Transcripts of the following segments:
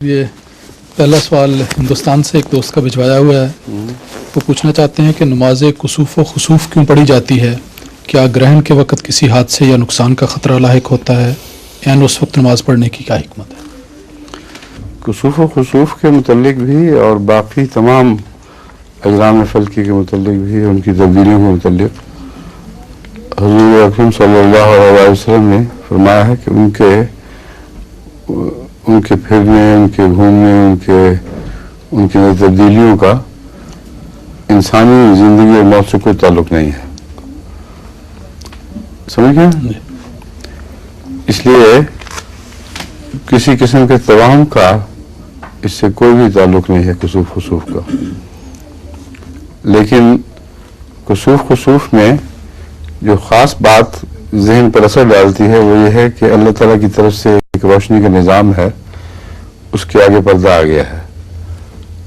یہ پہلا سوال ہندوستان سے ایک دوست کا بھجوایا ہوا ہے. وہ پوچھنا چاہتے ہیں کہ نماز کسوف و خسوف کیوں پڑھی جاتی ہے؟ کیا گرہن کے وقت کسی حادثے یا نقصان کا خطرہ لاحق ہوتا ہے؟ یعنی اس وقت نماز پڑھنے کی کیا حکمت ہے؟ کسوف و خسوف کے متعلق بھی اور باقی تمام اجرام فلکی کے متعلق بھی ان کی تبدیلیوں کے متعلق حضور اکرم صلی اللہ علیہ وسلم نے فرمایا ہے کہ ان کے پھرنے، ان کے گھومنے، ان کی تبدیلیوں کا انسانی زندگی اور موت سے کوئی تعلق نہیں ہے. سمجھ گئے؟ اس لیے کسی قسم کے توہم کا اس سے کوئی بھی تعلق نہیں ہے کسوف خسوف کا. لیکن کسوف خسوف میں جو خاص بات ذہن پر اثر ڈالتی ہے وہ یہ ہے کہ اللہ تعالیٰ کی طرف سے ایک روشنی کا نظام ہے، اس کے آگے پردہ آ گیا ہے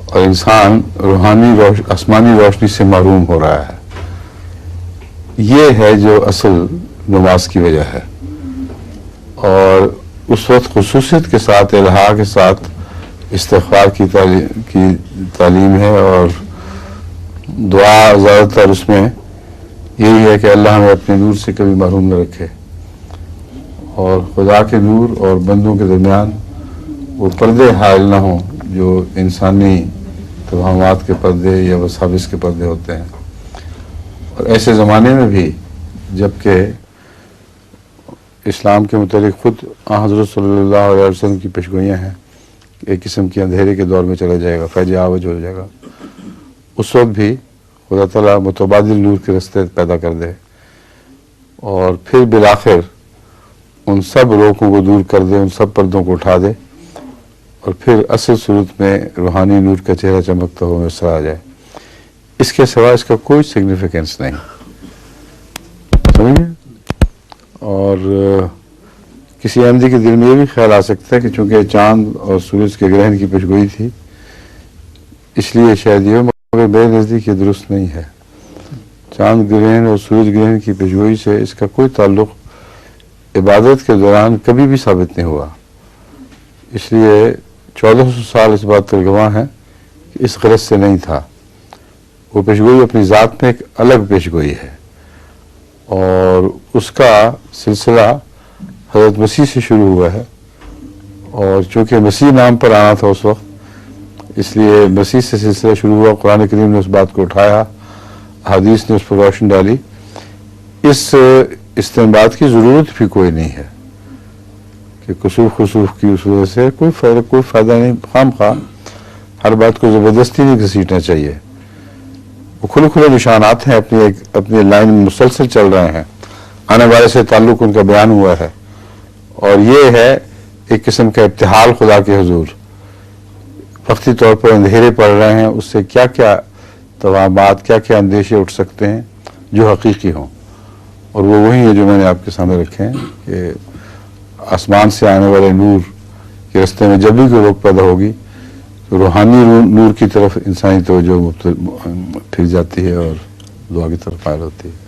اور انسان روحانی آسمانی روشنی سے محروم ہو رہا ہے. یہ ہے جو اصل نماز کی وجہ ہے. اور اس وقت خصوصیت کے ساتھ، الہا کے ساتھ استغفار کی تعلیم ہے اور دعا زیادہ تر اس میں یہی ہے کہ اللہ ہمیں اپنے نور سے کبھی محروم نہ رکھے اور خدا کے نور اور بندوں کے درمیان وہ پردے حائل نہ ہوں جو انسانی توہمات کے پردے یا وساوس کے پردے ہوتے ہیں. اور ایسے زمانے میں بھی جبکہ اسلام کے متعلق خود حضرت صلی اللہ علیہ وسلم کی پیشگوئیاں ہیں کہ ایک قسم کے اندھیرے کے دور میں چلا جائے گا، فیض عاوج ہو جائے گا، اس وقت بھی خدا تعالیٰ متبادل نور کے رستے پیدا کر دے اور پھر بالآخر ان سب روکوں کو دور کر دے، ان سب پردوں کو اٹھا دے اور پھر اصل صورت میں روحانی نور کا چہرہ چمکتا ہوا میسر آ جائے. اس کے سوا اس کا کوئی سگنیفیکنس نہیں. سمجھے؟ اور کسی احمدی کے دل میں یہ بھی خیال آ سکتا ہے کہ چونکہ چاند اور سورج کے گرہن کی پیشگوئی تھی اس لیے شاید یہ، مگر میرے نزدیک یہ درست نہیں ہے. چاند گرہن اور سورج گرہن کی پیشگوئی سے اس کا کوئی تعلق عبادت کے دوران کبھی بھی ثابت نہیں ہوا. اس لیے 1400 سال اس بات پر گواہ ہیں کہ اس غرض سے نہیں تھا. وہ پیشگوئی اپنی ذات میں ایک الگ پیشگوئی ہے اور اس کا سلسلہ حضرت مسیح سے شروع ہوا ہے. اور چونکہ مسیح نام پر آنا تھا اس وقت، اس لیے مسیح سے سلسلہ شروع ہوا. قرآن کریم نے اس بات کو اٹھایا، حدیث نے اس پر روشن ڈالی. اس استنباط کی ضرورت بھی کوئی نہیں ہے کہ کسوف خسوف کی اس وجہ سے کوئی فائدہ نہیں. خام خواہ ہر بات کو زبردستی نہیں گھسیٹنا چاہیے. وہ کھلے نشانات ہیں، اپنی لائن میں مسلسل چل رہے ہیں. آنے والے سے تعلق ان کا بیان ہوا ہے اور یہ ہے ایک قسم کا ابتحال خدا کے حضور. وقتی طور پر اندھیرے پڑ رہے ہیں، اس سے کیا کیا توہمات، کیا کیا اندیشے اٹھ سکتے ہیں جو حقیقی ہوں. اور وہ وہی ہے جو میں نے آپ کے سامنے رکھے ہیں کہ آسمان سے آنے والے نور کے رستے میں جب بھی کوئی روک پیدا ہوگی تو روحانی نور کی طرف انسانی توجہ پھر جاتی ہے اور دعا کی طرف مائل ہوتی ہے.